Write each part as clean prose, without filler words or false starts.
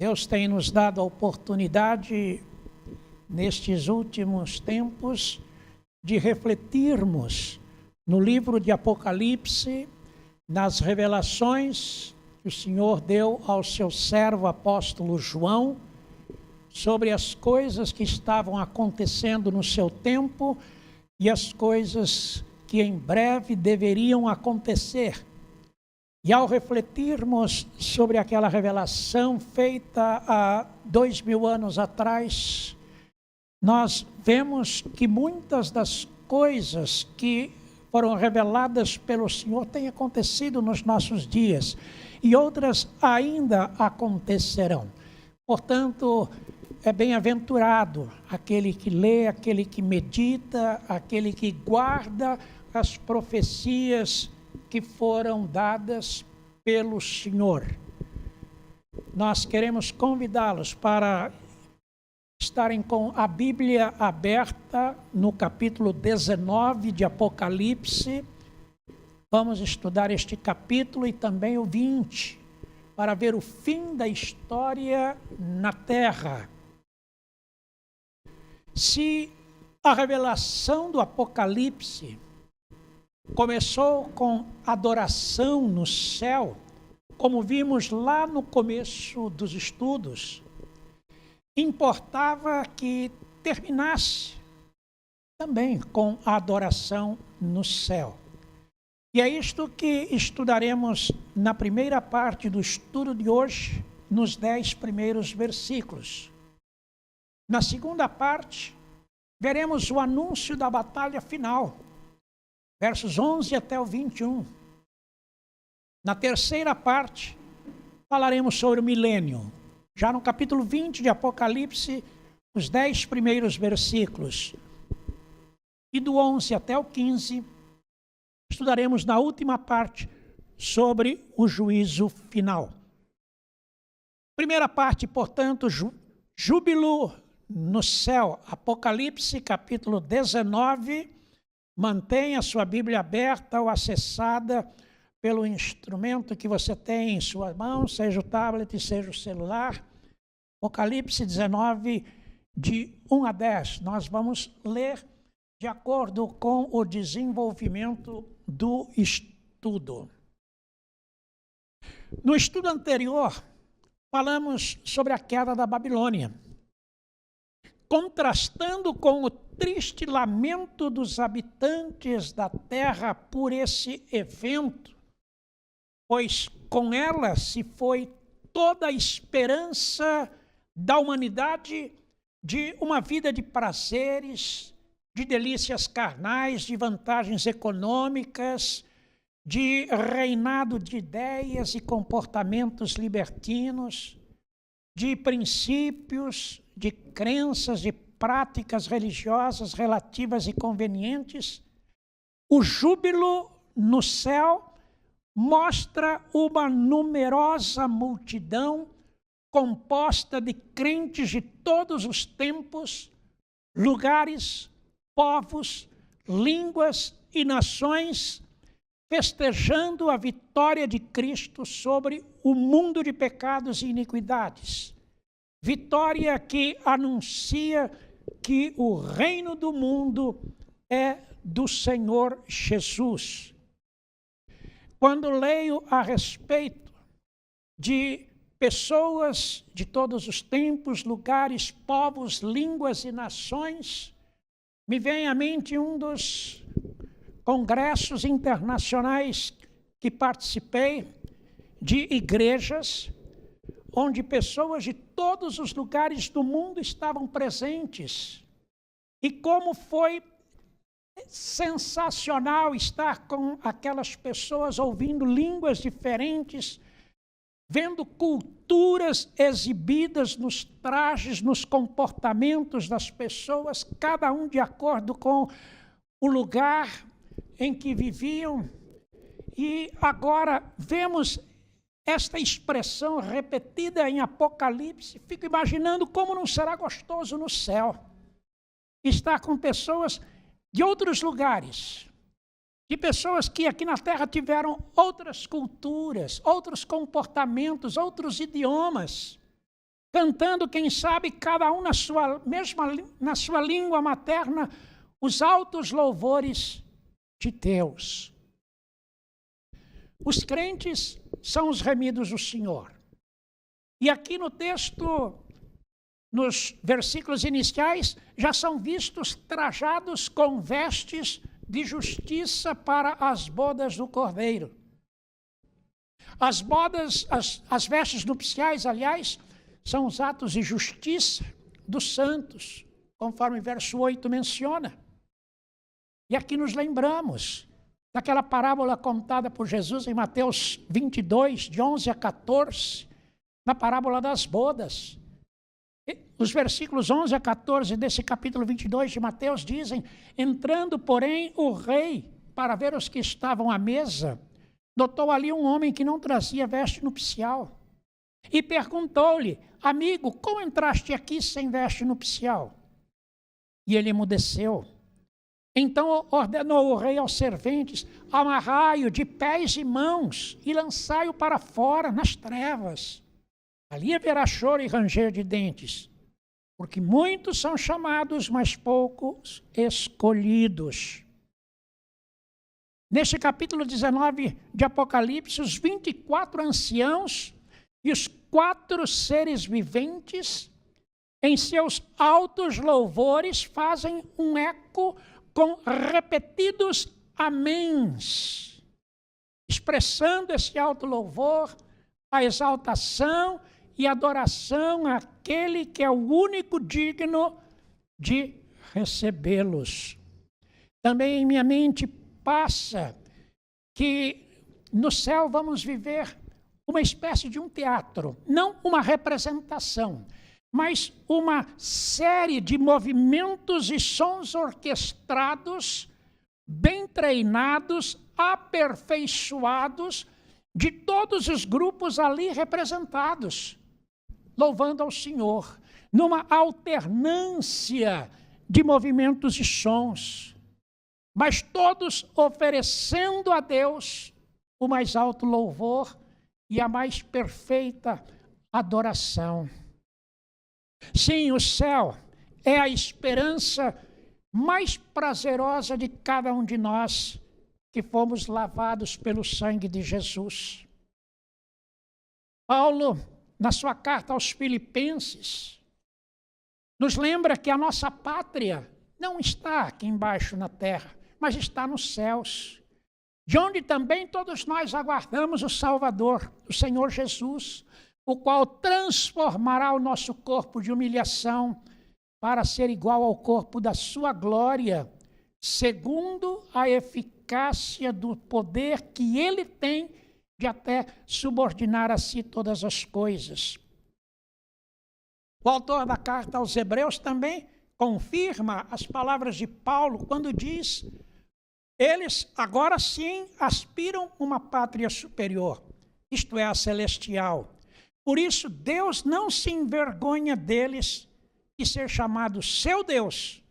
Deus tem nos dado a oportunidade, nestes últimos tempos, de refletirmos no livro de Apocalipse, nas revelações que o Senhor deu ao seu servo apóstolo João, sobre as coisas que estavam acontecendo no seu tempo e as coisas que em breve deveriam acontecer. E ao refletirmos sobre aquela revelação feita há 2000 anos atrás, nós vemos que muitas das coisas que foram reveladas pelo Senhor têm acontecido nos nossos dias e outras ainda acontecerão. Portanto, é bem-aventurado aquele que lê, aquele que medita, aquele que guarda as profecias que foram dadas pelo Senhor. Nós queremos convidá-los para estarem com a Bíblia aberta no capítulo 19 de Apocalipse. Vamos estudar este capítulo e também o 20, para ver o fim da história na terra. Se a revelação do Apocalipse começou com adoração no céu, como vimos lá no começo dos estudos, importava que terminasse também com a adoração no céu. E é isto que estudaremos na primeira parte do estudo de hoje, nos 10 primeiros versículos. Na segunda parte, veremos o anúncio da batalha final, versos 11 até o 21. Na terceira parte, falaremos sobre o milênio. Já no capítulo 20 de Apocalipse, os 10 primeiros versículos. E do 11 até o 15, estudaremos na última parte sobre o juízo final. Primeira parte, portanto, júbilo no céu. Apocalipse, capítulo 19. Mantenha a sua Bíblia aberta ou acessada pelo instrumento que você tem em sua mão, seja o tablet, seja o celular. Apocalipse 19, de 1 a 10. Nós vamos ler de acordo com o desenvolvimento do estudo. No estudo anterior, falamos sobre a queda da Babilônia, contrastando com o triste lamento dos habitantes da terra por esse evento, pois com ela se foi toda a esperança da humanidade de uma vida de prazeres, de delícias carnais, de vantagens econômicas, de reinado de ideias e comportamentos libertinos, de princípios, de crenças, de práticas religiosas relativas e convenientes. O júbilo no céu mostra uma numerosa multidão composta de crentes de todos os tempos, lugares, povos, línguas e nações, festejando a vitória de Cristo sobre o mundo de pecados e iniquidades. Vitória que anuncia que o reino do mundo é do Senhor Jesus. Quando leio a respeito de pessoas de todos os tempos, lugares, povos, línguas e nações, me vem à mente um dos congressos internacionais que participei, de igrejas, onde pessoas de todos os lugares do mundo estavam presentes. E como foi sensacional estar com aquelas pessoas ouvindo línguas diferentes, vendo culturas exibidas nos trajes, nos comportamentos das pessoas, cada um de acordo com o lugar em que viviam. E agora vemos esta expressão repetida em Apocalipse. Fico imaginando como não será gostoso no céu estar com pessoas de outros lugares, de pessoas que aqui na terra tiveram outras culturas, outros comportamentos, outros idiomas, cantando, quem sabe, cada um na sua língua materna, os altos louvores de Deus. Os crentes são os remidos do Senhor. E aqui no texto, nos versículos iniciais, já são vistos trajados com vestes de justiça para as bodas do Cordeiro. As bodas, as vestes nupciais, aliás, são os atos de justiça dos santos, conforme o verso 8 menciona. E aqui nos lembramos daquela parábola contada por Jesus em Mateus 22, de 11 a 14, na parábola das bodas. Os versículos 11 a 14 desse capítulo 22 de Mateus dizem: entrando, porém, o rei para ver os que estavam à mesa, notou ali um homem que não trazia veste nupcial. E perguntou-lhe: amigo, como entraste aqui sem veste nupcial? E ele emudeceu. Então ordenou o rei aos serventes: amarrai-o de pés e mãos e lançai-o para fora, nas trevas. Ali haverá choro e ranger de dentes, porque muitos são chamados, mas poucos escolhidos. Neste capítulo 19 de Apocalipse, os 24 anciãos e os 4 seres viventes, em seus altos louvores, fazem um eco com repetidos améns, expressando esse alto louvor, a exaltação e adoração àquele que é o único digno de recebê-los. Também em minha mente passa que no céu vamos viver uma espécie de um teatro, não uma representação, mas uma série de movimentos e sons orquestrados, bem treinados, aperfeiçoados, de todos os grupos ali representados, louvando ao Senhor, numa alternância de movimentos e sons, mas todos oferecendo a Deus o mais alto louvor e a mais perfeita adoração. Sim, o céu é a esperança mais prazerosa de cada um de nós que fomos lavados pelo sangue de Jesus. Paulo, na sua carta aos Filipenses, nos lembra que a nossa pátria não está aqui embaixo na terra, mas está nos céus, de onde também todos nós aguardamos o Salvador, o Senhor Jesus, o qual transformará o nosso corpo de humilhação para ser igual ao corpo da sua glória, segundo a eficácia do poder que ele tem de até subordinar a si todas as coisas. O autor da carta aos Hebreus também confirma as palavras de Paulo quando diz: eles agora sim aspiram uma pátria superior, isto é, a celestial. Por isso, Deus não se envergonha deles de ser chamado seu Deus,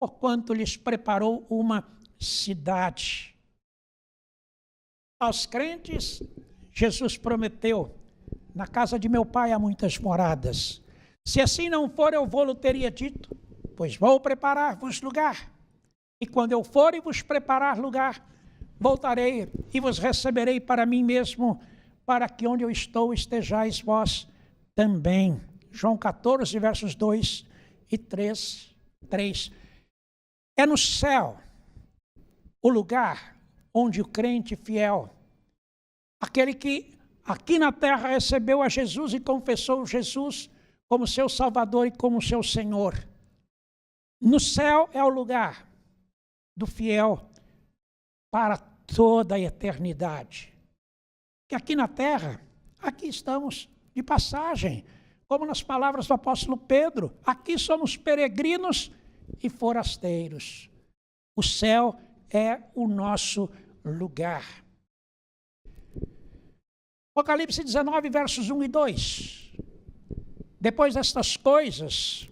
porquanto lhes preparou uma cidade. Aos crentes, Jesus prometeu: na casa de meu pai há muitas moradas. Se assim não for, eu vou-lhe teria dito, pois vou preparar-vos lugar. E quando eu for e vos preparar lugar, voltarei e vos receberei para mim mesmo, para que onde eu estou estejais vós também. João 14, versos 2 e 3. É no céu o lugar onde o crente fiel, aquele que aqui na terra recebeu a Jesus e confessou Jesus como seu Salvador e como seu Senhor. No céu é o lugar do fiel para toda a eternidade. Que aqui na terra, aqui estamos de passagem, como nas palavras do apóstolo Pedro, aqui somos peregrinos e forasteiros. O céu é o nosso lugar. Apocalipse 19, versos 1 e 2. Depois destas coisas,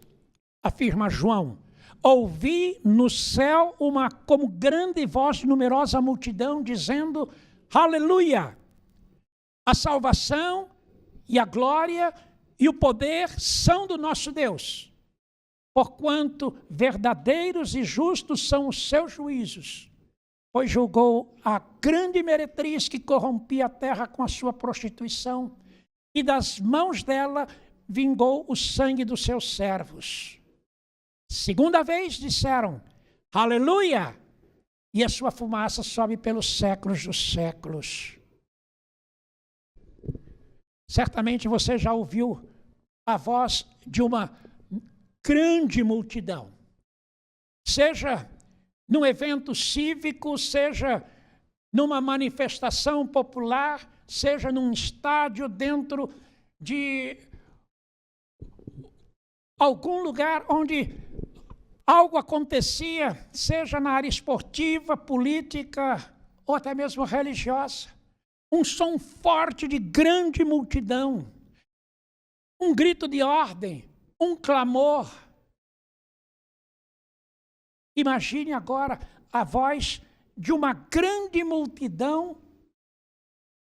afirma João, ouvi no céu uma como grande voz de numerosa multidão, dizendo: Aleluia! A salvação e a glória e o poder são do nosso Deus, porquanto verdadeiros e justos são os seus juízos, pois julgou a grande meretriz que corrompia a terra com a sua prostituição, e das mãos dela vingou o sangue dos seus servos. Segunda vez disseram, aleluia, e a sua fumaça sobe pelos séculos dos séculos. Certamente você já ouviu a voz de uma grande multidão, seja num evento cívico, seja numa manifestação popular, seja num estádio, dentro de algum lugar onde algo acontecia, seja na área esportiva, política ou até mesmo religiosa. Um som forte de grande multidão, um grito de ordem, um clamor. Imagine agora a voz de uma grande multidão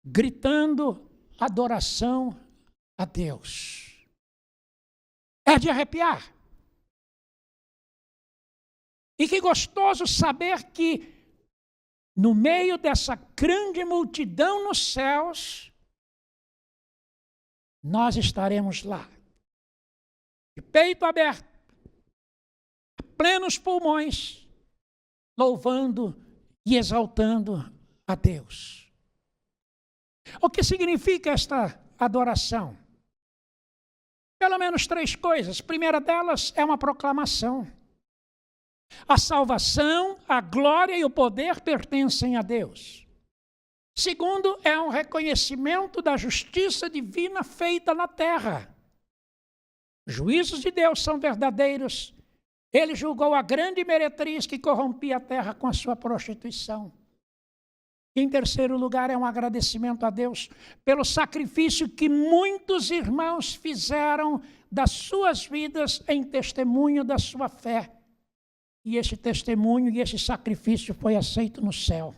gritando adoração a Deus. É de arrepiar. E que gostoso saber que no meio dessa grande multidão nos céus, nós estaremos lá, de peito aberto, a plenos pulmões, louvando e exaltando a Deus. O que significa esta adoração? Pelo menos 3 coisas. A primeira delas é uma proclamação. A salvação, a glória e o poder pertencem a Deus. Segundo, é um reconhecimento da justiça divina feita na terra. Os juízos de Deus são verdadeiros. Ele julgou a grande meretriz que corrompia a terra com a sua prostituição. E em terceiro lugar, é um agradecimento a Deus pelo sacrifício que muitos irmãos fizeram das suas vidas em testemunho da sua fé. E esse testemunho e esse sacrifício foi aceito no céu.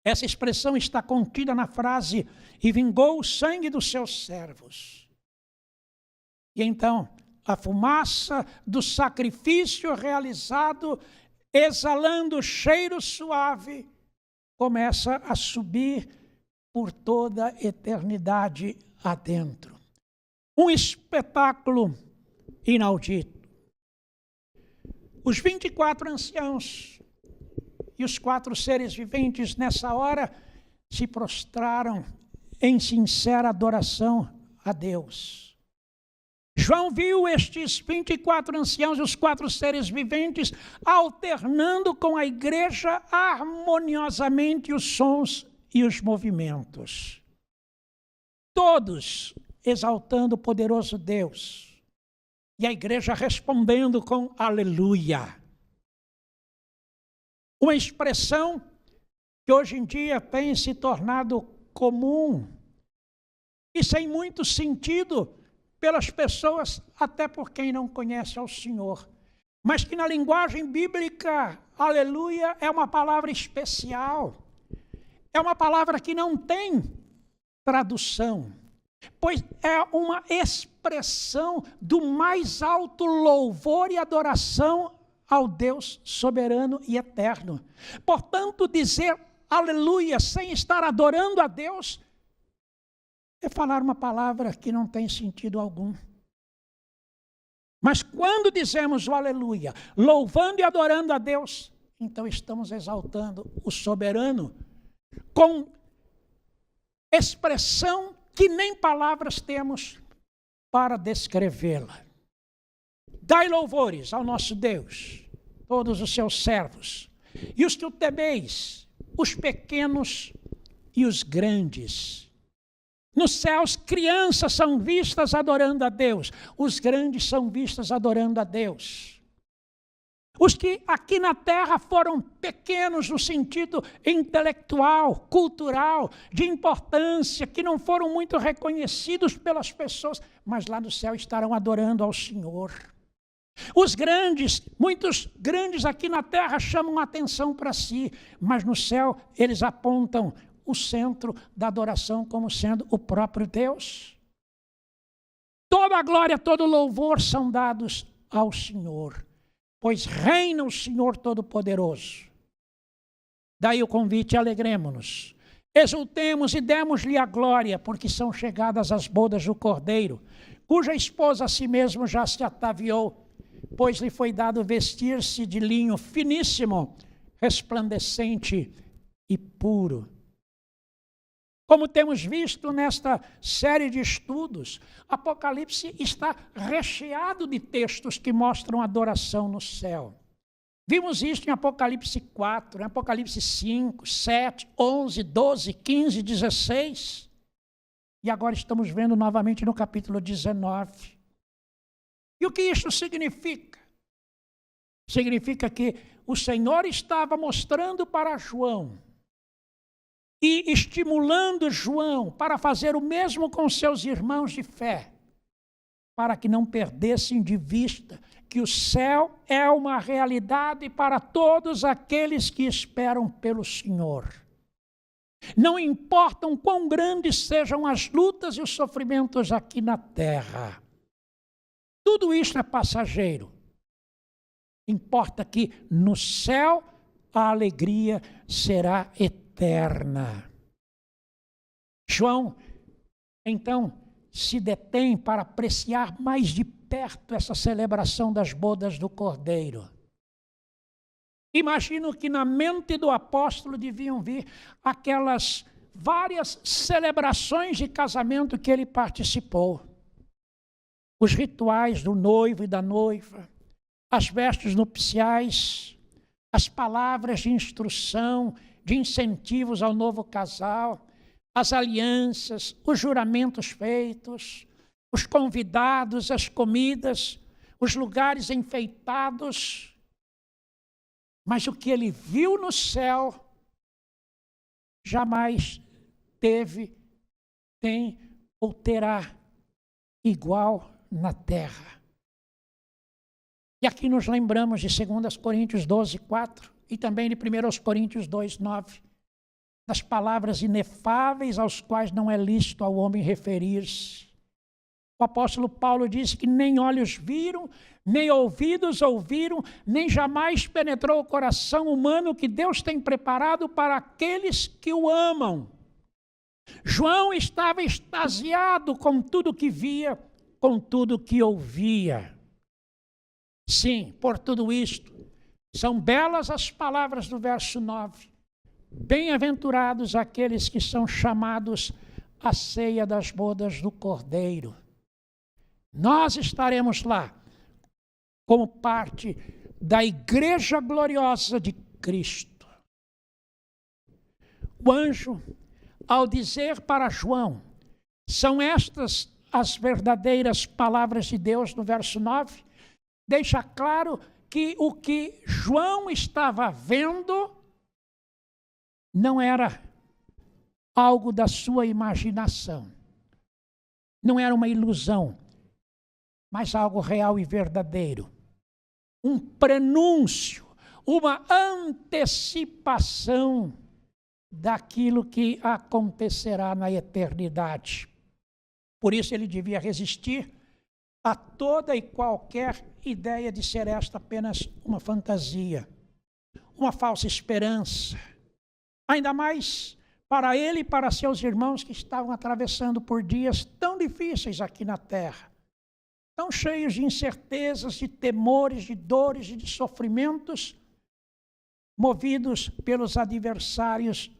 Essa expressão está contida na frase, e vingou o sangue dos seus servos. E então, a fumaça do sacrifício realizado, exalando cheiro suave, começa a subir por toda a eternidade adentro. Um espetáculo inaudito. Os 24 anciãos e os 4 seres viventes, nessa hora, se prostraram em sincera adoração a Deus. João viu estes 24 anciãos e os 4 seres viventes alternando com a igreja harmoniosamente os sons e os movimentos. Todos exaltando o poderoso Deus. E a igreja respondendo com aleluia. Uma expressão que hoje em dia tem se tornado comum e sem muito sentido pelas pessoas, até por quem não conhece ao Senhor. Mas que na linguagem bíblica, aleluia é uma palavra especial. É uma palavra que não tem tradução, pois é uma expressão do mais alto louvor e adoração ao Deus soberano e eterno. Portanto, dizer aleluia sem estar adorando a Deus é falar uma palavra que não tem sentido algum. Mas quando dizemos o aleluia, louvando e adorando a Deus, então estamos exaltando o soberano com expressão que nem palavras temos para descrevê-la. Dai louvores ao nosso Deus, todos os seus servos, e os que o temeis, os pequenos e os grandes. Nos céus, crianças são vistas adorando a Deus, os grandes são vistos adorando a Deus. Os que aqui na terra foram pequenos no sentido intelectual, cultural, de importância, que não foram muito reconhecidos pelas pessoas, mas lá no céu estarão adorando ao Senhor. Os grandes, muitos grandes aqui na terra chamam a atenção para si, mas no céu eles apontam o centro da adoração como sendo o próprio Deus. toda a glória, todo louvor são dados ao Senhor, pois reina o Senhor Todo-Poderoso. Daí o convite: alegremo-nos, exultemos e demos-lhe a glória, porque são chegadas as bodas do Cordeiro, cuja esposa a si mesmo já se ataviou, pois lhe foi dado vestir-se de linho finíssimo, resplandecente e puro. Como temos visto nesta série de estudos, Apocalipse está recheado de textos que mostram adoração no céu. Vimos isso em Apocalipse 4, em Apocalipse 5, 7, 11, 12, 15, 16. E agora estamos vendo novamente no capítulo 19. E o que isso significa? Significa que o Senhor estava mostrando para João e estimulando João para fazer o mesmo com seus irmãos de fé, para que não perdessem de vista que o céu é uma realidade para todos aqueles que esperam pelo Senhor. Não importam quão grandes sejam as lutas e os sofrimentos aqui na terra. Tudo isso é passageiro. Importa que no céu a alegria será eterna. João, então, se detém para apreciar mais de perto essa celebração das bodas do Cordeiro. Imagino que na mente do apóstolo deviam vir aquelas várias celebrações de casamento que ele participou. Os rituais do noivo e da noiva, as vestes nupciais, as palavras de instrução, de incentivos ao novo casal, as alianças, os juramentos feitos, os convidados, as comidas, os lugares enfeitados. Mas o que ele viu no céu, jamais teve, tem ou terá igual na terra. E aqui nos lembramos de 2 Coríntios 12, 4 e também de 1 Coríntios 2, 9, das palavras inefáveis aos quais não é lícito ao homem referir-se. O apóstolo Paulo disse que nem olhos viram, nem ouvidos ouviram, nem jamais penetrou o coração humano que Deus tem preparado para aqueles que o amam. João estava extasiado com tudo que via, com tudo que ouvia. Sim, por tudo isto, são belas as palavras do verso 9. Bem-aventurados aqueles que são chamados à ceia das bodas do Cordeiro. Nós estaremos lá como parte da igreja gloriosa de Cristo. O anjo, ao dizer para João, são estas as verdadeiras palavras de Deus no verso 9, deixa claro que o que João estava vendo não era algo da sua imaginação, não era uma ilusão, mas algo real e verdadeiro. Um prenúncio, uma antecipação daquilo que acontecerá na eternidade. Por isso ele devia resistir a toda e qualquer ideia de ser esta apenas uma fantasia, uma falsa esperança. Ainda mais para ele e para seus irmãos que estavam atravessando por dias tão difíceis aqui na terra, tão cheios de incertezas, de temores, de dores e de sofrimentos, movidos pelos adversários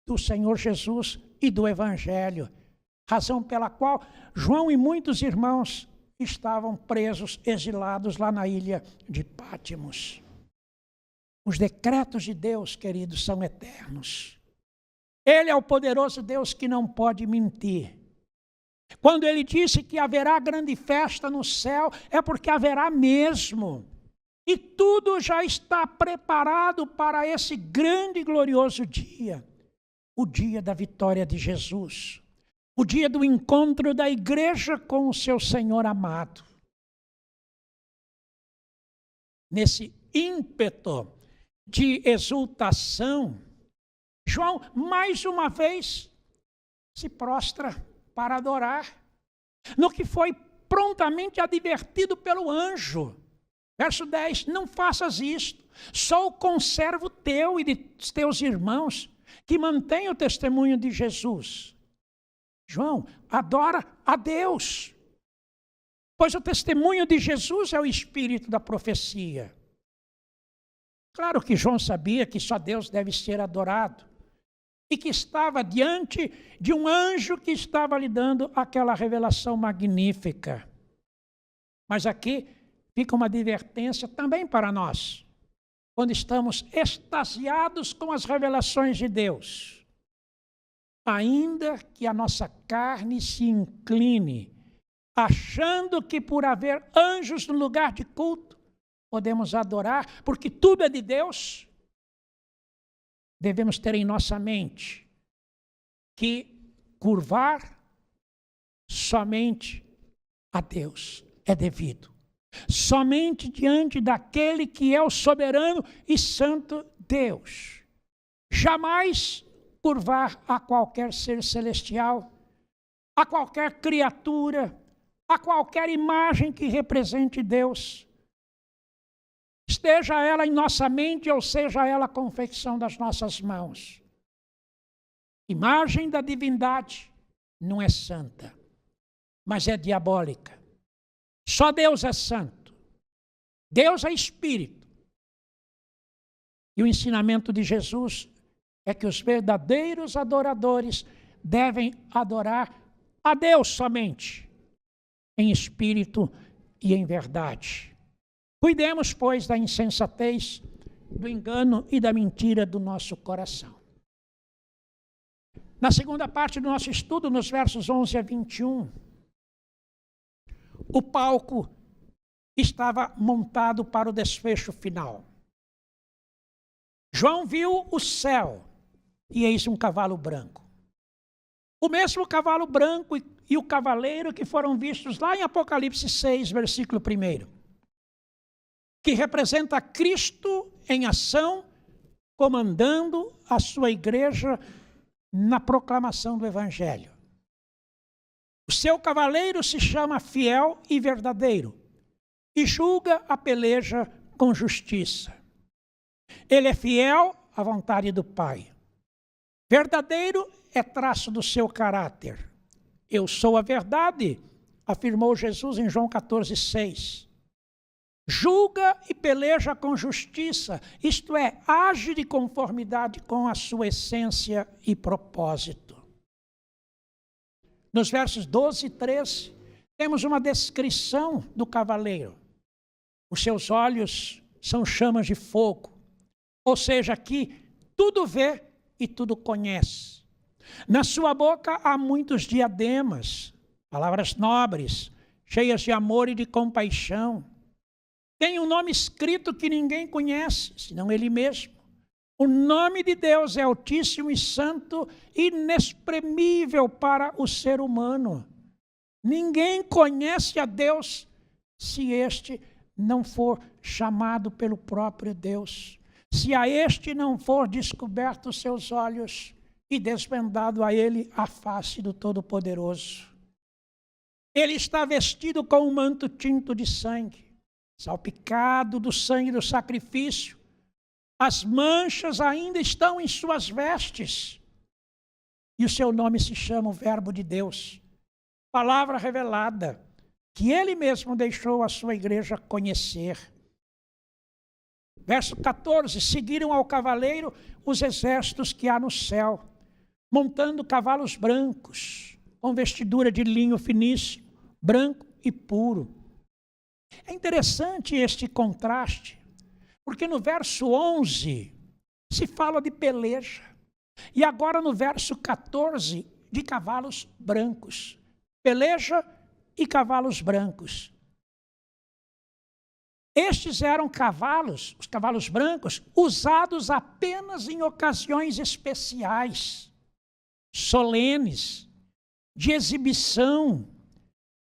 do Senhor Jesus e do Evangelho, razão pela qual João e muitos irmãos estavam presos, exilados lá na ilha de Pátimos. Os decretos de Deus, queridos, são eternos. Ele é o poderoso Deus que não pode mentir. Quando ele disse que haverá grande festa no céu, é porque haverá mesmo. E tudo já está preparado para esse grande e glorioso dia. O dia da vitória de Jesus. O dia do encontro da igreja com o seu Senhor amado. Nesse ímpeto de exultação, João mais uma vez se prostra para adorar no que foi prontamente advertido pelo anjo. Verso 10, não faças isto, sou o conservo teu e de teus irmãos, que mantém o testemunho de Jesus. João, adora a Deus, pois o testemunho de Jesus é o espírito da profecia. Claro que João sabia que só Deus deve ser adorado, e que estava diante de um anjo que estava lhe dando aquela revelação magnífica. Mas aqui fica uma advertência também para nós, quando estamos extasiados com as revelações de Deus. Ainda que a nossa carne se incline, achando que por haver anjos no lugar de culto, podemos adorar, porque tudo é de Deus, devemos ter em nossa mente que curvar somente a Deus é devido. Somente diante daquele que é o soberano e santo Deus. Jamais curvar a qualquer ser celestial, a qualquer criatura, a qualquer imagem que represente Deus. Esteja ela em nossa mente ou seja ela a confecção das nossas mãos. Imagem da divindade não é santa, mas é diabólica. Só Deus é santo. Deus é espírito. E o ensinamento de Jesus é que os verdadeiros adoradores devem adorar a Deus somente, em espírito e em verdade. Cuidemos, pois, da insensatez, do engano e da mentira do nosso coração. Na segunda parte do nosso estudo, nos versos 11 a 21, o palco estava montado para o desfecho final. João viu o céu e eis um cavalo branco. O mesmo cavalo branco e o cavaleiro que foram vistos lá em Apocalipse 6, versículo 1. Que representa Cristo em ação, comandando a sua igreja na proclamação do Evangelho. O seu cavaleiro se chama Fiel e Verdadeiro e julga a peleja com justiça. Ele é fiel à vontade do Pai. Verdadeiro é traço do seu caráter. Eu sou a verdade, afirmou Jesus em João 14:6. Julga e peleja com justiça, isto é, age de conformidade com a sua essência e propósito. Nos versos 12 e 13, temos uma descrição do cavaleiro. Os seus olhos são chamas de fogo, ou seja, aqui tudo vê e tudo conhece. Na sua boca há muitos diademas, palavras nobres, cheias de amor e de compaixão. Tem um nome escrito que ninguém conhece, senão ele mesmo. O nome de Deus é altíssimo e santo, inexprimível para o ser humano. Ninguém conhece a Deus se este não for chamado pelo próprio Deus. Se a este não for descoberto os seus olhos e desvendado a ele a face do Todo-Poderoso. Ele está vestido com um manto tinto de sangue, salpicado do sangue do sacrifício. As manchas ainda estão em suas vestes. E o seu nome se chama o Verbo de Deus, palavra revelada, que ele mesmo deixou a sua igreja conhecer. Verso 14, seguiram ao cavaleiro os exércitos que há no céu, montando cavalos brancos, com vestidura de linho finíssimo, branco e puro. É interessante este contraste, porque no verso 11 se fala de peleja, e agora no verso 14 de cavalos brancos. Peleja e cavalos brancos. Estes eram cavalos, os cavalos brancos, usados apenas em ocasiões especiais, solenes, de exibição,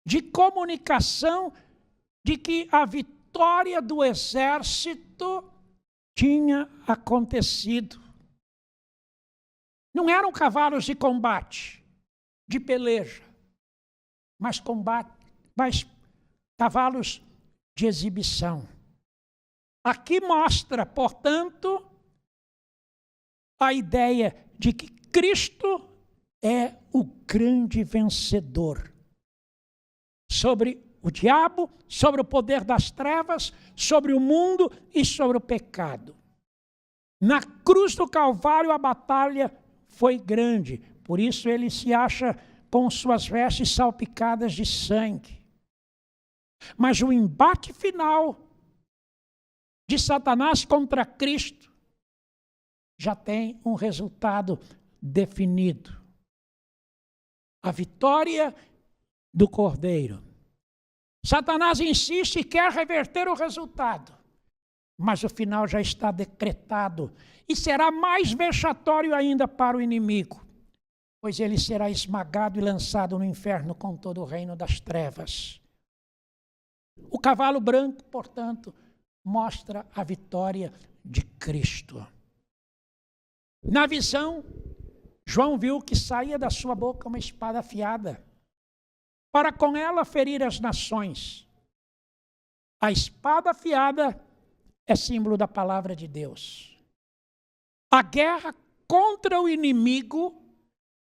de comunicação de que a vitória do exército tinha acontecido. Não eram cavalos de combate, de peleja, mas cavalos de exibição. Aqui mostra, portanto, a ideia de que Cristo é o grande vencedor sobre o diabo, sobre o poder das trevas, sobre o mundo e sobre o pecado. Na cruz do Calvário a batalha foi grande, por isso ele se acha com suas vestes salpicadas de sangue. Mas o embate final de Satanás contra Cristo já tem um resultado definido. A vitória do Cordeiro. Satanás insiste e quer reverter o resultado, mas o final já está decretado e será mais vexatório ainda para o inimigo, pois ele será esmagado e lançado no inferno com todo o reino das trevas. O cavalo branco, portanto, mostra a vitória de Cristo. Na visão, João viu que saía da sua boca uma espada afiada, para com ela ferir as nações. A espada afiada é símbolo da palavra de Deus. A guerra contra o inimigo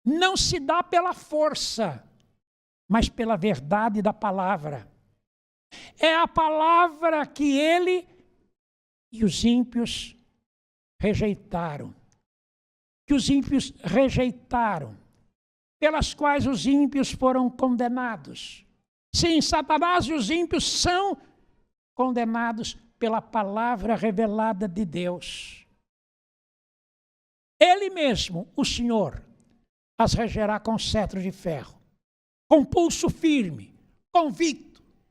não se dá pela força, mas pela verdade da palavra. É a palavra que ele e os ímpios rejeitaram. Que os ímpios rejeitaram, pelas quais os ímpios foram condenados. Sim, Satanás e os ímpios são condenados pela palavra revelada de Deus. Ele mesmo, o Senhor, as regerá com cetro de ferro, com pulso firme, convicto,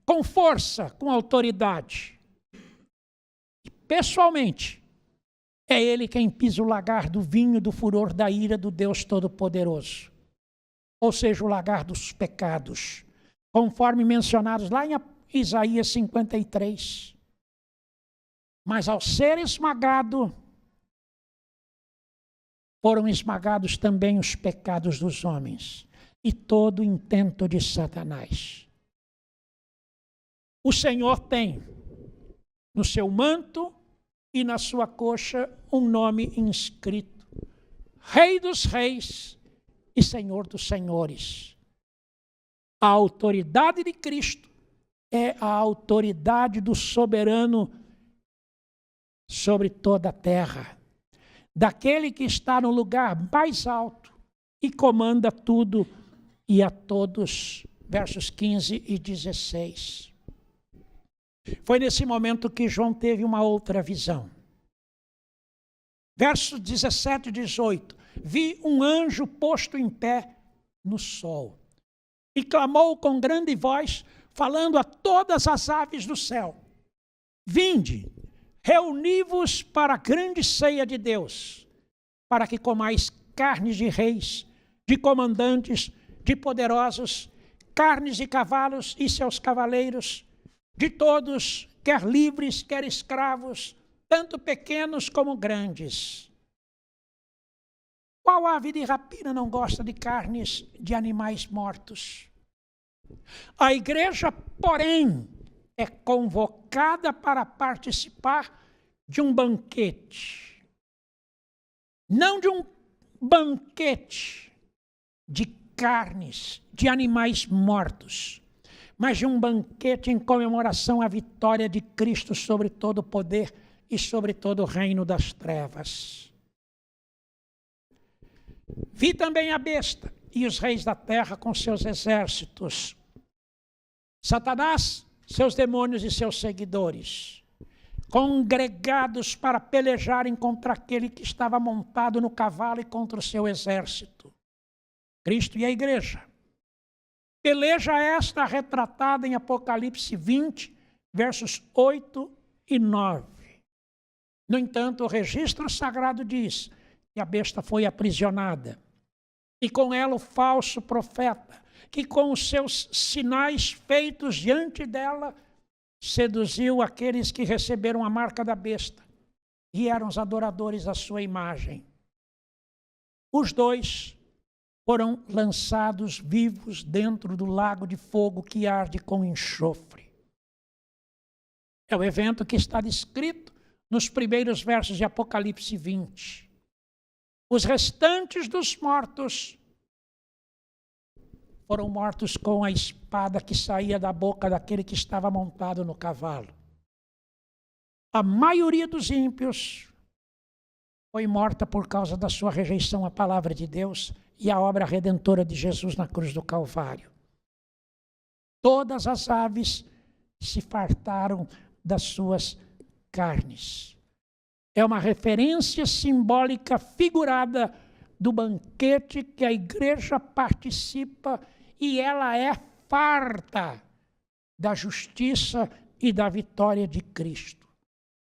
com força, com autoridade. E, pessoalmente, é ele quem pisa o lagar do vinho do furor da ira do Deus Todo-Poderoso. Ou seja, o lagar dos pecados, conforme mencionados lá em Isaías 53. Mas ao ser esmagado, foram esmagados também os pecados dos homens e todo o intento de Satanás. O Senhor tem no seu manto e na sua coxa um nome inscrito: Rei dos Reis e Senhor dos Senhores. A autoridade de Cristo é a autoridade do soberano sobre toda a terra, daquele que está no lugar mais alto e comanda tudo e a todos. Versos 15 e 16. Foi nesse momento que João teve uma outra visão. Versos 17 e 18. Vi um anjo posto em pé no sol e clamou com grande voz, falando a todas as aves do céu: Vinde, reuni-vos para a grande ceia de Deus, para que comais carnes de reis, de comandantes, de poderosos, carnes de cavalos e seus cavaleiros, de todos, quer livres, quer escravos, tanto pequenos como grandes. Qual ave de rapina não gosta de carnes de animais mortos? A igreja, porém, é convocada para participar de um banquete. Não de um banquete de carnes, de animais mortos, mas de um banquete em comemoração à vitória de Cristo sobre todo o poder e sobre todo o reino das trevas. Vi também a besta e os reis da terra com seus exércitos, Satanás, seus demônios e seus seguidores, congregados para pelejarem contra aquele que estava montado no cavalo e contra o seu exército, Cristo e a igreja. Peleja esta retratada em Apocalipse 20, versos 8 e 9. No entanto, o registro sagrado diz que a besta foi aprisionada, e com ela o falso profeta, que com os seus sinais feitos diante dela, seduziu aqueles que receberam a marca da besta e eram os adoradores da sua imagem. Os dois foram lançados vivos dentro do lago de fogo que arde com enxofre. É o evento que está descrito nos primeiros versos de Apocalipse 20. Os restantes dos mortos foram mortos com a espada que saía da boca daquele que estava montado no cavalo. A maioria dos ímpios foi morta por causa da sua rejeição à palavra de Deus e à obra redentora de Jesus na cruz do Calvário. Todas as aves se fartaram das suas carnes. É uma referência simbólica figurada do banquete que a igreja participa e ela é farta da justiça e da vitória de Cristo.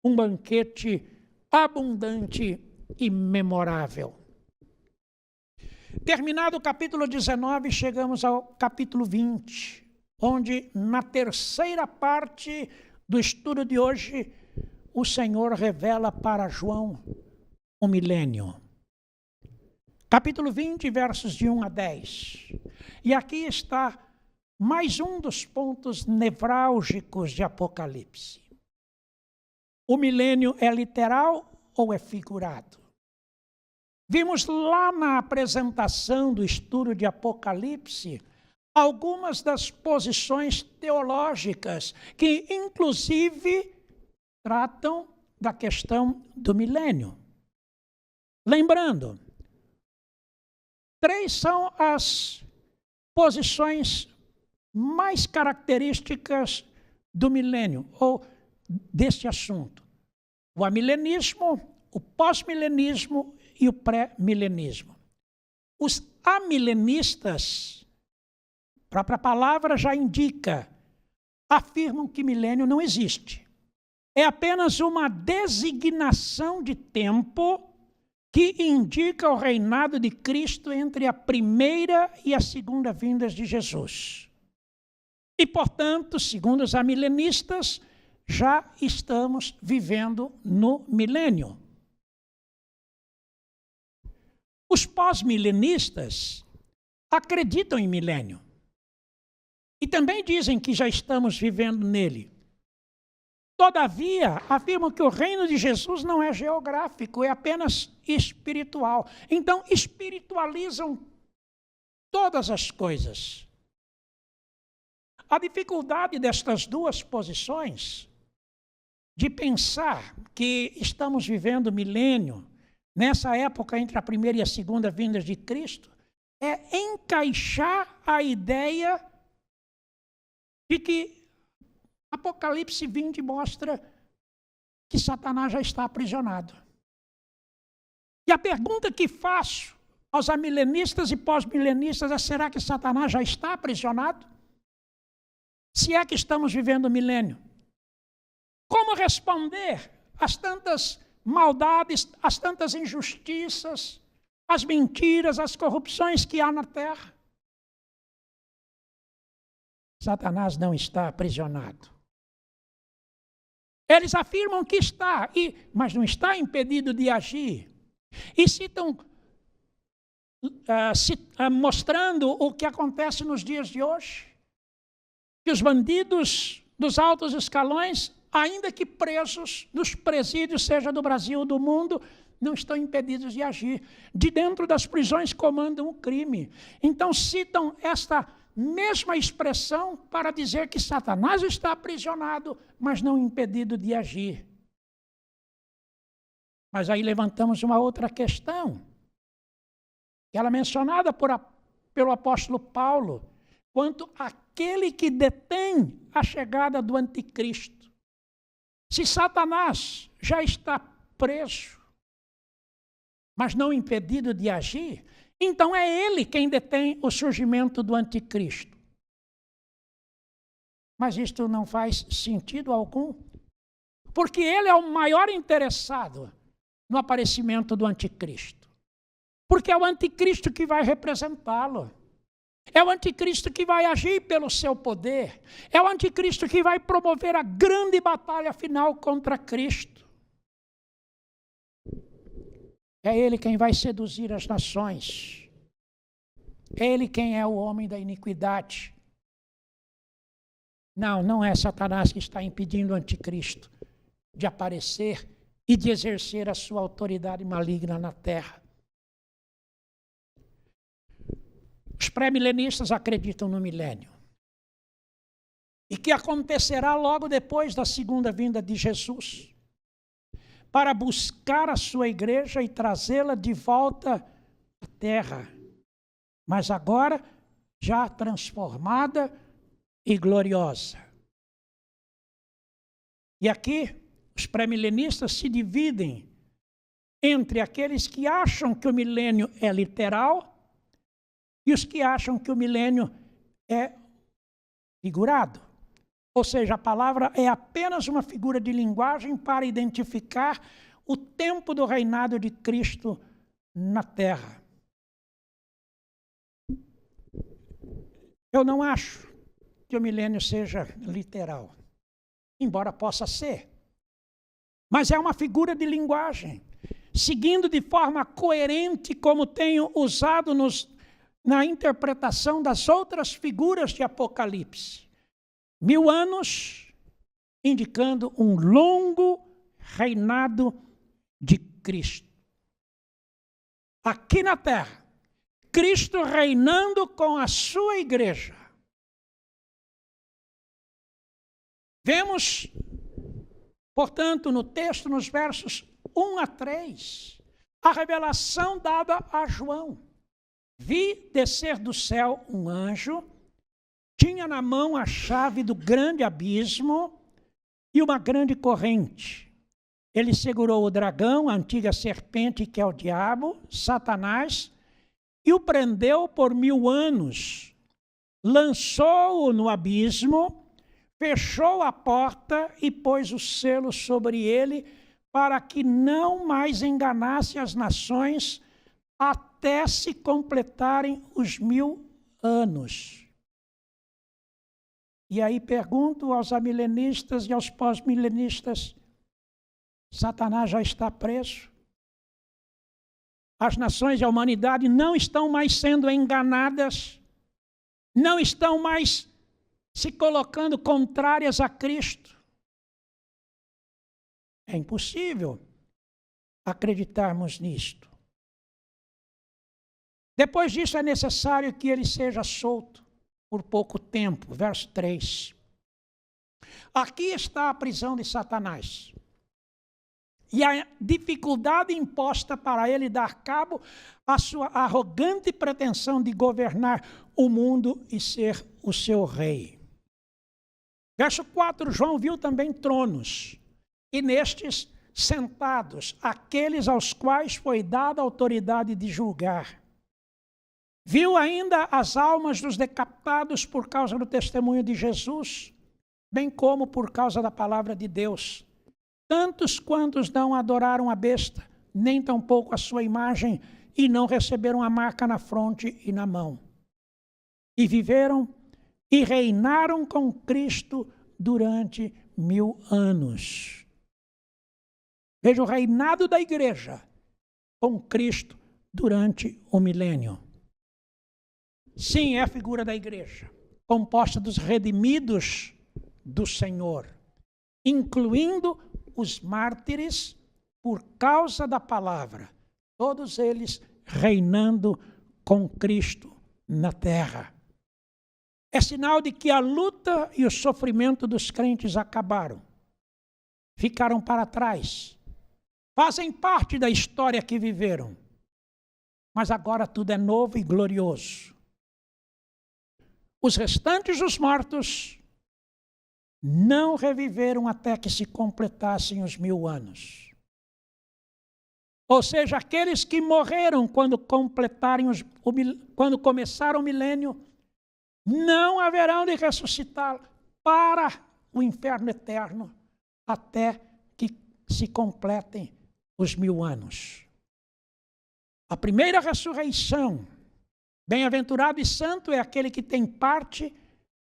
Um banquete abundante e memorável. Terminado o capítulo 19, chegamos ao capítulo 20, onde na terceira parte do estudo de hoje, o Senhor revela para João o milênio. Capítulo 20, versos de 1 a 10. E aqui está mais um dos pontos nevrálgicos de Apocalipse. O milênio é literal ou é figurado? Vimos lá na apresentação do estudo de Apocalipse algumas das posições teológicas que, inclusive, tratam da questão do milênio. Lembrando, 3 são as posições mais características do milênio, ou deste assunto. O amilenismo, o pós-milenismo e o pré-milenismo. Os amilenistas, a própria palavra já indica, afirmam que milênio não existe. É apenas uma designação de tempo que indica o reinado de Cristo entre a primeira e a segunda vindas de Jesus. E, portanto, segundo os amilenistas, já estamos vivendo no milênio. Os pós-milenistas acreditam em milênio. E também dizem que já estamos vivendo nele. Todavia, afirmam que o reino de Jesus não é geográfico, é apenas espiritual. Então, espiritualizam todas as coisas. A dificuldade destas duas posições, de pensar que estamos vivendo milênio, nessa época entre a primeira e a segunda vinda de Cristo, é encaixar a ideia de que Apocalipse 20 mostra que Satanás já está aprisionado. E a pergunta que faço aos amilenistas e pós-milenistas é: será que Satanás já está aprisionado? Se é que estamos vivendo o milênio. Como responder às tantas maldades, às tantas injustiças, às mentiras, às corrupções que há na terra? Satanás não está aprisionado. Eles afirmam que está, mas não está impedido de agir. E citam, mostrando o que acontece nos dias de hoje. Que os bandidos dos altos escalões, ainda que presos nos presídios, seja do Brasil ou do mundo, não estão impedidos de agir. De dentro das prisões comandam o crime. Então citam esta mesma expressão para dizer que Satanás está aprisionado, mas não impedido de agir. Mas aí levantamos uma outra questão, ela é mencionada pelo apóstolo Paulo, quanto àquele que detém a chegada do anticristo. Se Satanás já está preso, mas não impedido de agir, então é ele quem detém o surgimento do anticristo. Mas isto não faz sentido algum, porque ele é o maior interessado no aparecimento do anticristo. Porque é o anticristo que vai representá-lo. É o anticristo que vai agir pelo seu poder. É o anticristo que vai promover a grande batalha final contra Cristo. É ele quem vai seduzir as nações. É ele quem é o homem da iniquidade. Não é Satanás que está impedindo o anticristo de aparecer e de exercer a sua autoridade maligna na terra. Os pré-milenistas acreditam no milênio. E que acontecerá logo depois da segunda vinda de Jesus, para buscar a sua igreja e trazê-la de volta à terra, mas agora já transformada e gloriosa. E aqui os pré-milenistas se dividem entre aqueles que acham que o milênio é literal e os que acham que o milênio é figurado. Ou seja, a palavra é apenas uma figura de linguagem para identificar o tempo do reinado de Cristo na terra. Eu não acho que o milênio seja literal, embora possa ser. Mas é uma figura de linguagem, seguindo de forma coerente como tenho usado na interpretação das outras figuras de Apocalipse. 1000 anos, indicando um longo reinado de Cristo. Aqui na terra, Cristo reinando com a sua igreja. Vemos, portanto, no texto, nos versos 1 a 3, a revelação dada a João. Vi descer do céu um anjo, tinha na mão a chave do grande abismo e uma grande corrente. Ele segurou o dragão, a antiga serpente que é o diabo, Satanás, e o prendeu por 1000 anos. Lançou-o no abismo, fechou a porta e pôs o selo sobre ele para que não mais enganasse as nações até se completarem os 1000 anos. E aí pergunto aos amilenistas e aos pós-milenistas, Satanás já está preso? As nações e a humanidade não estão mais sendo enganadas, não estão mais se colocando contrárias a Cristo. É impossível acreditarmos nisto. Depois disso é necessário que ele seja solto por pouco tempo. Verso 3. Aqui está a prisão de Satanás. E a dificuldade imposta para ele dar cabo à sua arrogante pretensão de governar o mundo e ser o seu rei. Verso 4, João viu também tronos, e nestes sentados aqueles aos quais foi dada a autoridade de julgar. Viu ainda as almas dos decapitados por causa do testemunho de Jesus, bem como por causa da palavra de Deus. Tantos quantos não adoraram a besta, nem tampouco a sua imagem, e não receberam a marca na fronte e na mão. E viveram e reinaram com Cristo durante 1000 anos. Veja o reinado da igreja com Cristo durante o milênio. Sim, é a figura da igreja, composta dos redimidos do Senhor, incluindo os mártires por causa da palavra, todos eles reinando com Cristo na terra. É sinal de que a luta e o sofrimento dos crentes acabaram, ficaram para trás, fazem parte da história que viveram, mas agora tudo é novo e glorioso. Os restantes dos mortos não reviveram até que se completassem os 1000 anos. Ou seja, aqueles que morreram quando começaram o milênio, não haverão de ressuscitar para o inferno eterno até que se completem os 1000 anos. A primeira ressurreição, bem-aventurado e santo é aquele que tem parte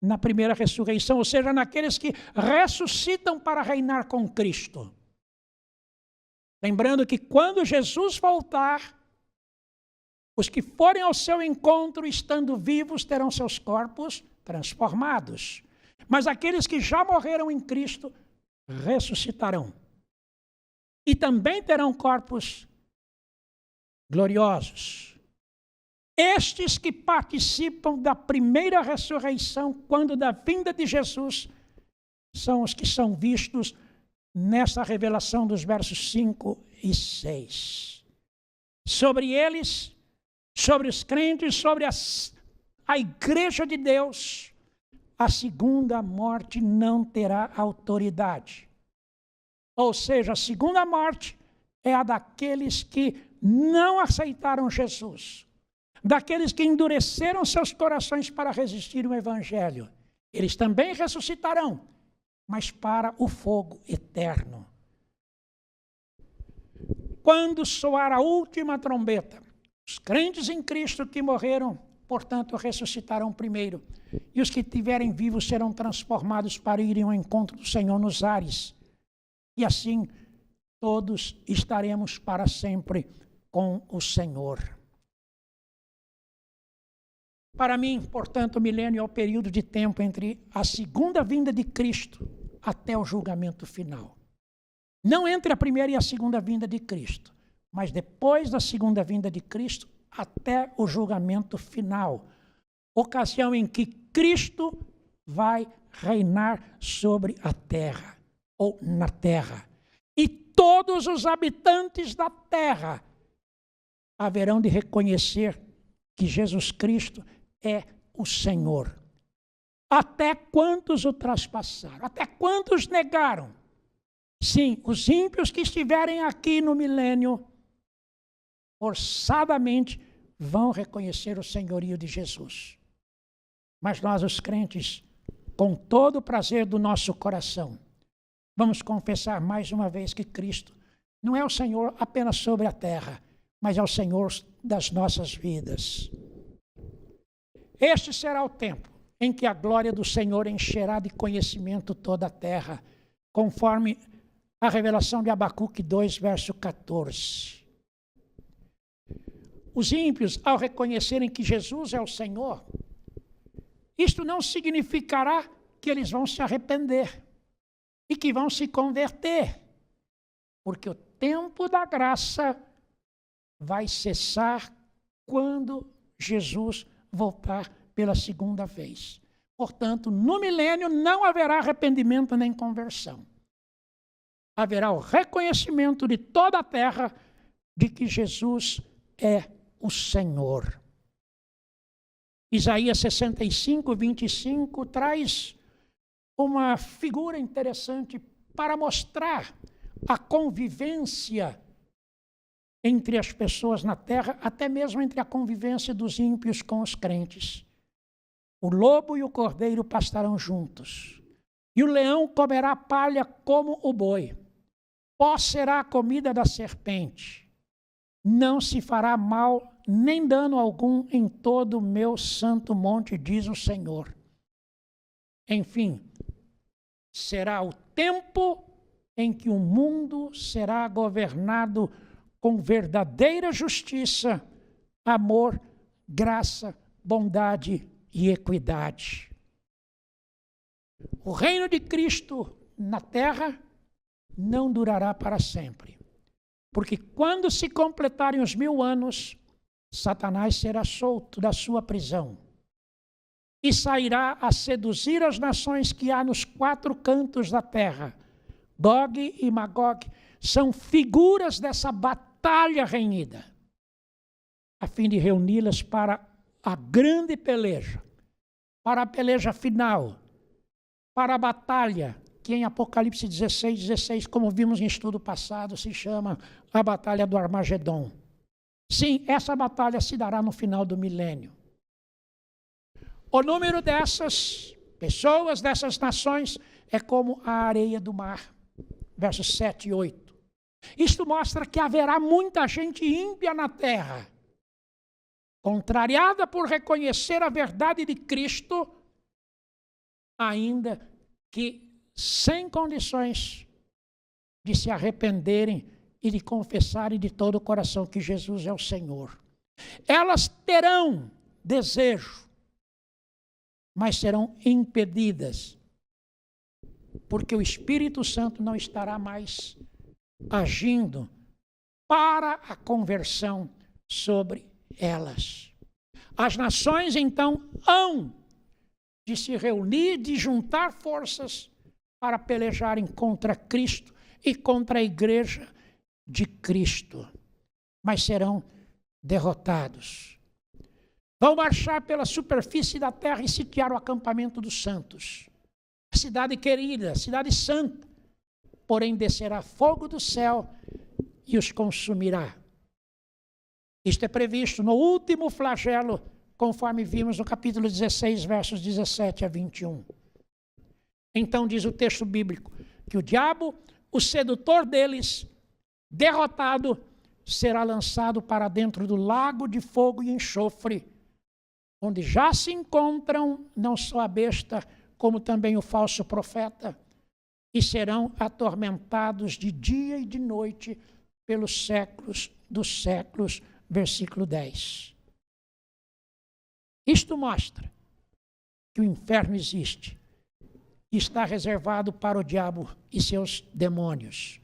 na primeira ressurreição, ou seja, naqueles que ressuscitam para reinar com Cristo. Lembrando que quando Jesus voltar, os que forem ao seu encontro estando vivos terão seus corpos transformados. Mas aqueles que já morreram em Cristo ressuscitarão. E também terão corpos gloriosos. Estes que participam da primeira ressurreição, quando da vinda de Jesus, são os que são vistos nessa revelação dos versos 5 e 6. Sobre eles, sobre os crentes, sobre a igreja de Deus, a segunda morte não terá autoridade. Ou seja, a segunda morte é a daqueles que não aceitaram Jesus, daqueles que endureceram seus corações para resistir ao Evangelho. Eles também ressuscitarão, mas para o fogo eterno. Quando soar a última trombeta, os crentes em Cristo que morreram, portanto, ressuscitarão primeiro. E os que estiverem vivos serão transformados para irem ao encontro do Senhor nos ares. E assim, todos estaremos para sempre com o Senhor. Para mim, portanto, o milênio é o período de tempo entre a segunda vinda de Cristo até o julgamento final. Não entre a primeira e a segunda vinda de Cristo, mas depois da segunda vinda de Cristo até o julgamento final. Ocasião em que Cristo vai reinar sobre a terra, ou na terra. E todos os habitantes da terra haverão de reconhecer que Jesus Cristo é o Senhor. Até quantos o traspassaram? Até quantos negaram? Sim, os ímpios que estiverem aqui no milênio, forçadamente vão reconhecer o senhorio de Jesus. Mas nós, os crentes, com todo o prazer do nosso coração, vamos confessar mais uma vez que Cristo não é o Senhor apenas sobre a terra, mas é o Senhor das nossas vidas. Este será o tempo em que a glória do Senhor encherá de conhecimento toda a terra, conforme a revelação de Abacuque 2, verso 14. Os ímpios, ao reconhecerem que Jesus é o Senhor, isto não significará que eles vão se arrepender e que vão se converter, porque o tempo da graça vai cessar quando Jesus voltar pela segunda vez. Portanto, no milênio não haverá arrependimento nem conversão. Haverá o reconhecimento de toda a terra de que Jesus é o Senhor. Isaías 65, 25 traz uma figura interessante para mostrar a convivência entre as pessoas na terra, até mesmo entre a convivência dos ímpios com os crentes. O lobo e o cordeiro pastarão juntos, e o leão comerá palha como o boi. Pó será a comida da serpente. Não se fará mal nem dano algum em todo o meu santo monte, diz o Senhor. Enfim, será o tempo em que o mundo será governado com verdadeira justiça, amor, graça, bondade e equidade. O reino de Cristo na terra não durará para sempre, porque quando se completarem os 1000 anos, Satanás será solto da sua prisão e sairá a seduzir as nações que há nos 4 cantos da terra. Gog e Magog são figuras dessa batalha renhida, a fim de reuni-las para a grande peleja, para a peleja final, para a batalha, que em Apocalipse 16, 16, como vimos em estudo passado, se chama a Batalha do Armagedon. Sim, essa batalha se dará no final do milênio. O número dessas pessoas, dessas nações, é como a areia do mar. Versos 7 e 8. Isto mostra que haverá muita gente ímpia na terra, contrariada por reconhecer a verdade de Cristo, ainda que sem condições de se arrependerem e de confessarem de todo o coração que Jesus é o Senhor. Elas terão desejo, mas serão impedidas porque o Espírito Santo não estará mais agindo para a conversão sobre elas. As nações, então, hão de se reunir, de juntar forças para pelejarem contra Cristo e contra a igreja de Cristo, mas serão derrotados. Vão marchar pela superfície da terra e sitiar o acampamento dos santos, a cidade querida, a cidade santa, porém descerá fogo do céu e os consumirá. Isto é previsto no último flagelo, conforme vimos no capítulo 16, versos 17 a 21. Então diz o texto bíblico que o diabo, o sedutor deles, derrotado, será lançado para dentro do lago de fogo e enxofre, onde já se encontram não só a besta, como também o falso profeta, e serão atormentados de dia e de noite pelos séculos dos séculos. Versículo 10. Isto mostra que o inferno existe e está reservado para o diabo e seus demônios,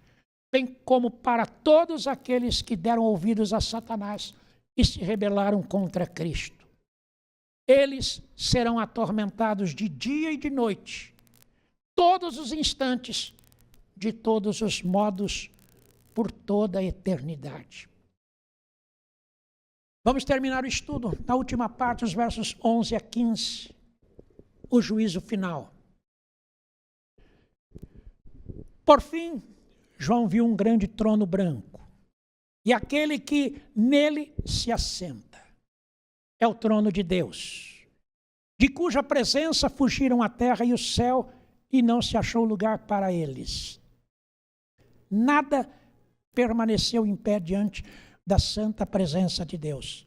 bem como para todos aqueles que deram ouvidos a Satanás e se rebelaram contra Cristo. Eles serão atormentados de dia e de noite, todos os instantes, de todos os modos, por toda a eternidade. Vamos terminar o estudo na última parte, os versos 11 a 15, o juízo final. Por fim, João viu um grande trono branco, e aquele que nele se assenta. É o trono de Deus, de cuja presença fugiram a terra e o céu, e não se achou lugar para eles. Nada permaneceu em pé diante da santa presença de Deus.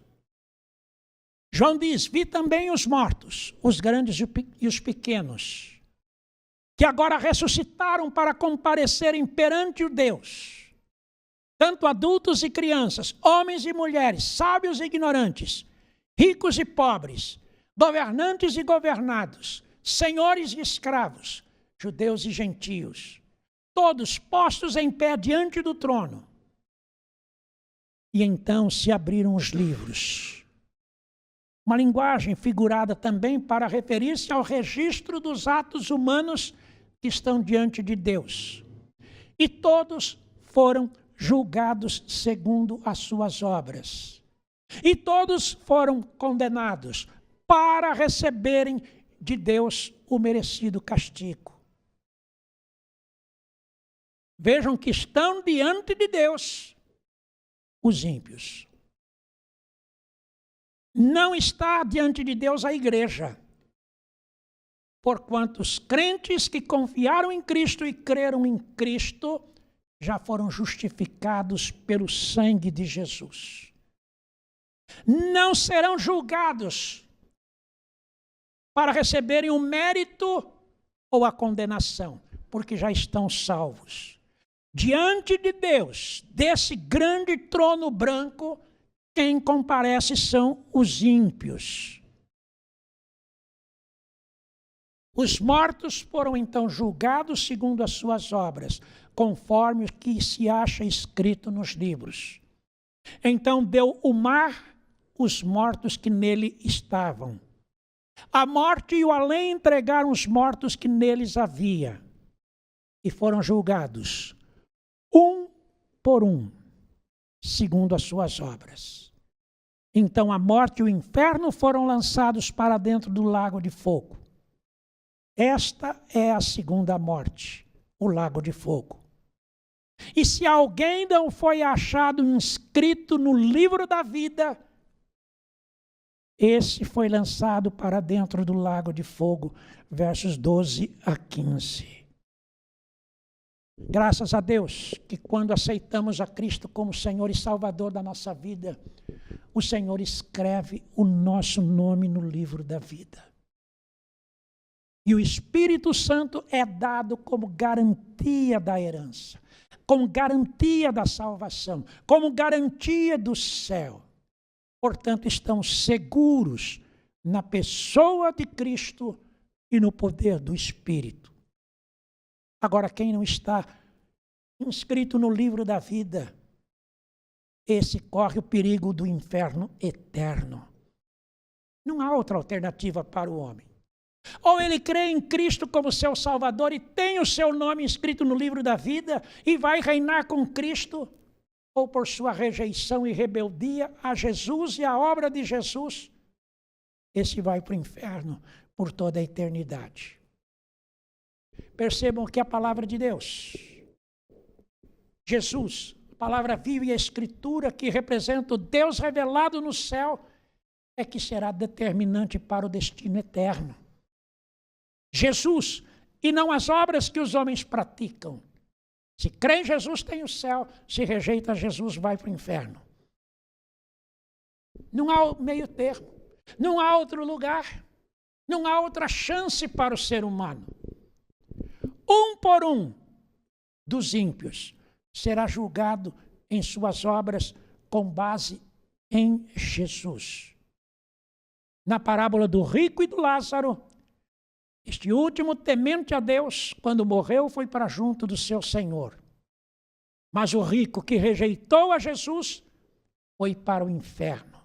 João diz: vi também os mortos, os grandes e os pequenos, que agora ressuscitaram para comparecerem perante o Deus, tanto adultos e crianças, homens e mulheres, sábios e ignorantes, ricos e pobres, governantes e governados, senhores e escravos, judeus e gentios, todos postos em pé diante do trono. E então se abriram os livros. Uma linguagem figurada também para referir-se ao registro dos atos humanos que estão diante de Deus. E todos foram julgados segundo as suas obras. E todos foram condenados para receberem de Deus o merecido castigo. Vejam que estão diante de Deus os ímpios. Não está diante de Deus a igreja, porquanto os crentes que confiaram em Cristo e creram em Cristo já foram justificados pelo sangue de Jesus. Não serão julgados para receberem o mérito ou a condenação, porque já estão salvos. Diante de Deus, desse grande trono branco, quem comparece são os ímpios. Os mortos foram então julgados segundo as suas obras, conforme o que se acha escrito nos livros. Então deu o mar os mortos que nele estavam. A morte e o além entregaram os mortos que neles havia, e foram julgados, um por um, segundo as suas obras. Então a morte e o inferno foram lançados para dentro do lago de fogo. Esta é a segunda morte, o lago de fogo. E se alguém não foi achado inscrito no livro da vida, esse foi lançado para dentro do lago de fogo, versos 12 a 15. Graças a Deus que quando aceitamos a Cristo como Senhor e Salvador da nossa vida, o Senhor escreve o nosso nome no livro da vida. E o Espírito Santo é dado como garantia da herança, como garantia da salvação, como garantia do céu. Portanto, estão seguros na pessoa de Cristo e no poder do Espírito. Agora, quem não está inscrito no livro da vida, esse corre o perigo do inferno eterno. Não há outra alternativa para o homem. Ou ele crê em Cristo como seu Salvador e tem o seu nome inscrito no livro da vida e vai reinar com Cristo, ou por sua rejeição e rebeldia a Jesus e a obra de Jesus, esse vai para o inferno por toda a eternidade. Percebam que a palavra de Deus, Jesus, a palavra viva e a Escritura que representa o Deus revelado no céu, é que será determinante para o destino eterno. Jesus, e não as obras que os homens praticam. Se crê em Jesus, tem o céu. Se rejeita Jesus, vai para o inferno. Não há meio termo. Não há outro lugar. Não há outra chance para o ser humano. Um por um dos ímpios será julgado em suas obras com base em Jesus. Na parábola do rico e do Lázaro, este último, temente a Deus, quando morreu, foi para junto do seu Senhor. Mas o rico que rejeitou a Jesus foi para o inferno.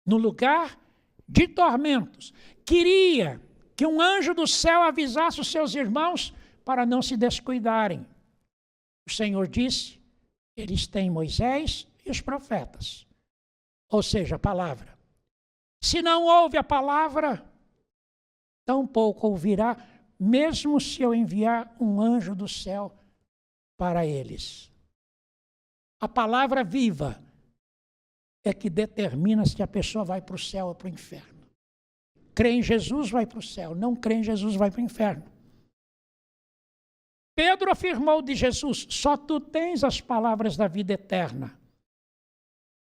No lugar de tormentos, queria que um anjo do céu avisasse os seus irmãos para não se descuidarem. O Senhor disse, eles têm Moisés e os profetas. Ou seja, a palavra. Se não ouve a palavra, tampouco ouvirá, mesmo se eu enviar um anjo do céu para eles. A palavra viva é que determina se a pessoa vai para o céu ou para o inferno. Crê em Jesus, vai para o céu. Não crê em Jesus, vai para o inferno. Pedro afirmou de Jesus, só tu tens as palavras da vida eterna.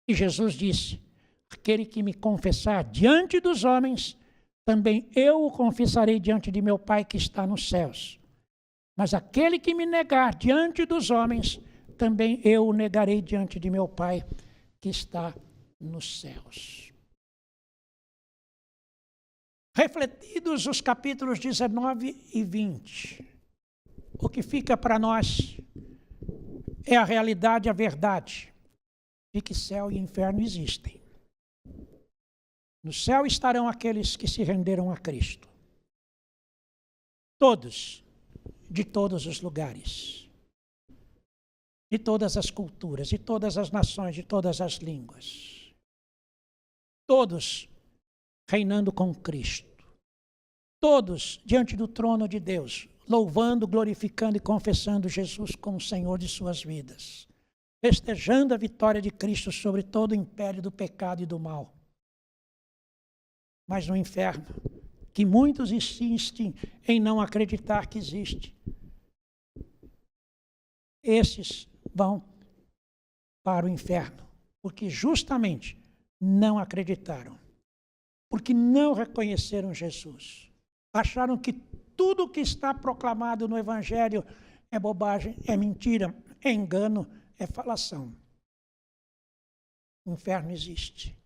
E Jesus disse, aquele que me confessar diante dos homens, também eu o confessarei diante de meu Pai que está nos céus. Mas aquele que me negar diante dos homens, também eu o negarei diante de meu Pai que está nos céus. Refletidos os capítulos 19 e 20, o que fica para nós é a realidade, a verdade, de que céu e inferno existem. No céu estarão aqueles que se renderam a Cristo. Todos, de todos os lugares, de todas as culturas, de todas as nações, de todas as línguas. Todos reinando com Cristo. Todos diante do trono de Deus, louvando, glorificando e confessando Jesus como Senhor de suas vidas. Festejando a vitória de Cristo sobre todo o império do pecado e do mal. Mas no inferno, que muitos insistem em não acreditar que existe, esses vão para o inferno, porque justamente não acreditaram, porque não reconheceram Jesus. Acharam que tudo que está proclamado no Evangelho é bobagem, é mentira, é engano, é falação. O inferno existe.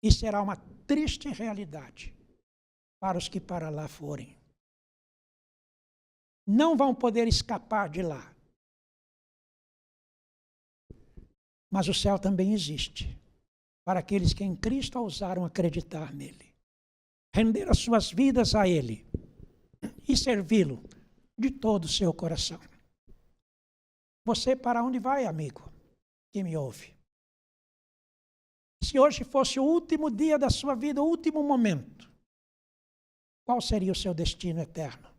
E será uma triste realidade para os que para lá forem. Não vão poder escapar de lá. Mas o céu também existe para aqueles que em Cristo ousaram acreditar nele, render as suas vidas a ele e servi-lo de todo o seu coração. Você para onde vai, amigo, que me ouve? Se hoje fosse o último dia da sua vida, o último momento, qual seria o seu destino eterno?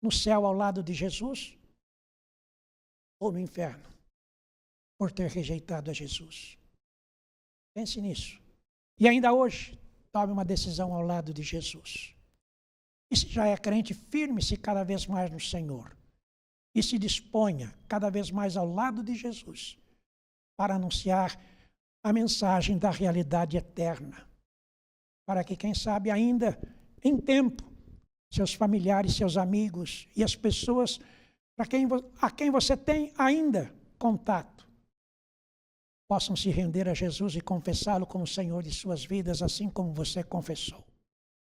No céu ao lado de Jesus? Ou no inferno? Por ter rejeitado a Jesus. Pense nisso. E ainda hoje, tome uma decisão ao lado de Jesus. E se já é crente, firme-se cada vez mais no Senhor. E se disponha cada vez mais ao lado de Jesus para anunciar a mensagem da realidade eterna. Para que, quem sabe, ainda em tempo, seus familiares, seus amigos e as pessoas a quem você tem ainda contato, possam se render a Jesus e confessá-lo como Senhor de suas vidas, assim como você confessou.